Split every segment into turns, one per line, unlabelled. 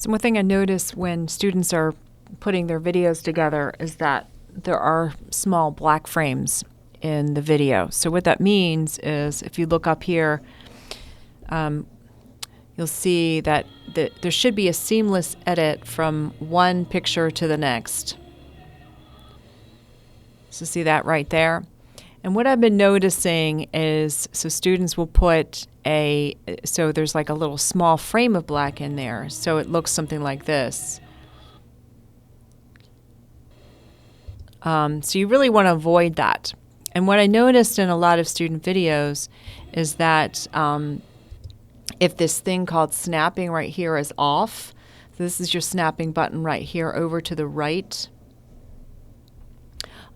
So one thing I notice when students are putting their videos together is that there are small black frames in the video. So what that means is if you look up here, you'll see that there should be a seamless edit from one picture to the next. So see that right there? And what I've been noticing is, so students will put so there's like a little small frame of black in there. So it looks something like this. So you really want to avoid that. And what I noticed in a lot of student videos is that if this thing called snapping right here is off, so this is your snapping button right here over to the right.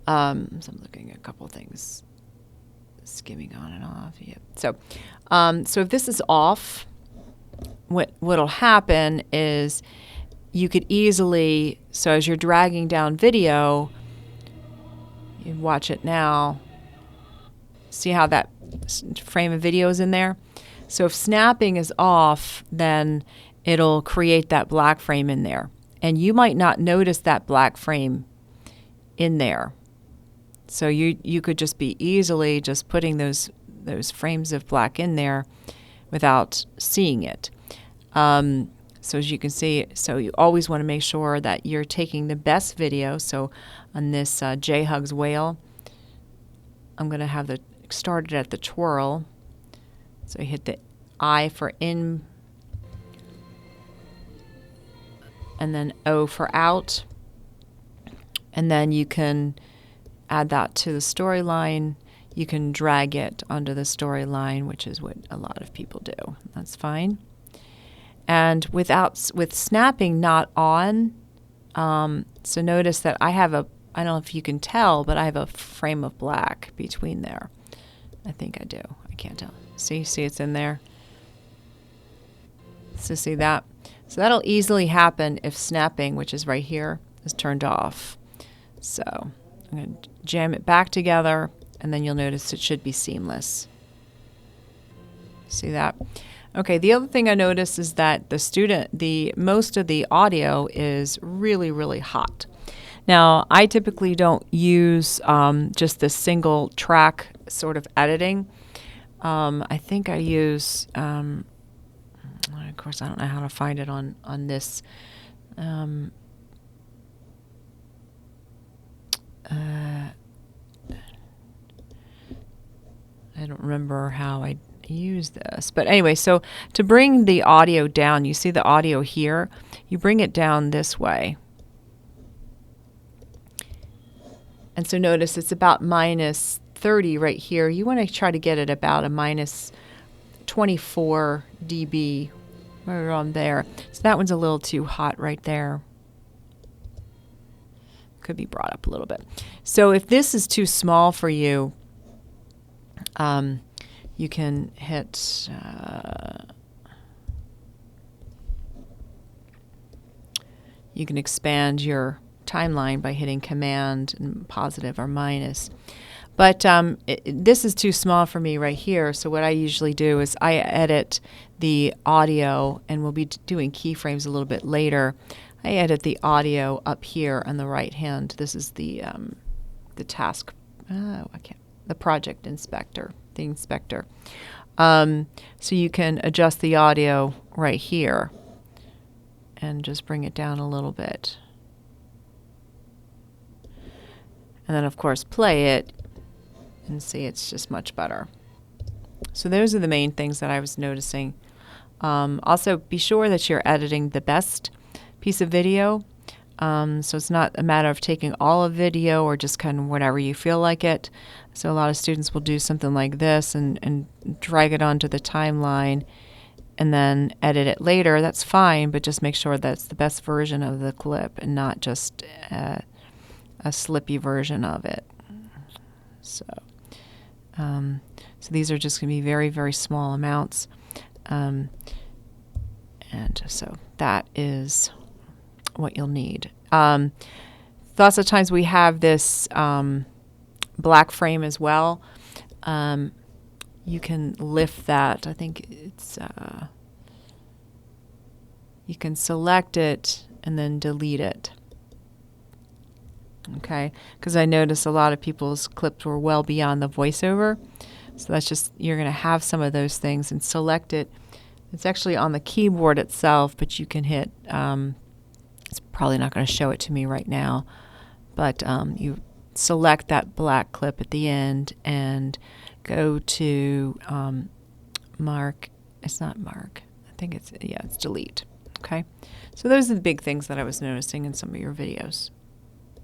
So I'm looking at a couple things, skimming on and off. Yep. So if this is off, what'll happen is you could easily, so as you're dragging down video, you watch it now. See how that frame of video is in there? So if snapping is off, then it'll create that black frame in there. And you might not notice that black frame in there. So you could just be easily just putting those frames of black in there without seeing it. So as you can see, so you always want to make sure that you're taking the best video. So on this J-Hugs whale, I'm going to have the started at the twirl. So you hit the I for in, and then O for out. And then you can add that to the storyline. You can drag it onto the storyline, which is what a lot of people do. That's fine. And with snapping not on, so notice that I have I don't know if you can tell, but I have a frame of black between there. I think I do. I can't tell. See it's in there. So see that? So that'll easily happen if snapping, which is right here, is turned off. So I'm going to jam it back together, and then you'll notice it should be seamless. See that? Okay, the other thing I noticed is that most of the audio is really, really hot. Now, I typically don't use just the single track sort of editing. I think I use, of course, I don't know how to find it on this. I don't remember how I use this. But anyway, so to bring the audio down, you see the audio here, you bring it down this way. And so notice it's about minus 30 right here. You want to try to get it about a minus 24 dB right around there. So that one's a little too hot right there. Could be brought up a little bit. So if this is too small for you, you can hit you can expand your timeline by hitting Command and positive or minus. But this is too small for me right here, so what I usually do is I edit the audio, and we'll be doing keyframes a little bit later. I edit the audio up here on the right hand. This is the task, the project inspector, the inspector. So you can adjust the audio right here and just bring it down a little bit. And then, of course, play it and see it's just much better. So those are the main things that I was noticing. Also, be sure that you're editing the best piece of video. So it's not a matter of taking all of video or just kind of whatever you feel like it. So a lot of students will do something like this and drag it onto the timeline and then edit it later. That's fine, but just make sure that's the best version of the clip and not just a slippy version of it. So these are just going to be very, very small amounts. And so that is what you'll need. Lots of times we have this black frame as well. You can lift that. I think it's you can select it and then delete it. Okay, because I noticed a lot of people's clips were well beyond the voiceover. So that's just, you're going to have some of those things and select it. It's actually on the keyboard itself, but you can hit, it's probably not going to show it to me right now, but you select that black clip at the end and go to mark, it's not mark, I think it's, yeah, it's delete. Okay, so those are the big things that I was noticing in some of your videos.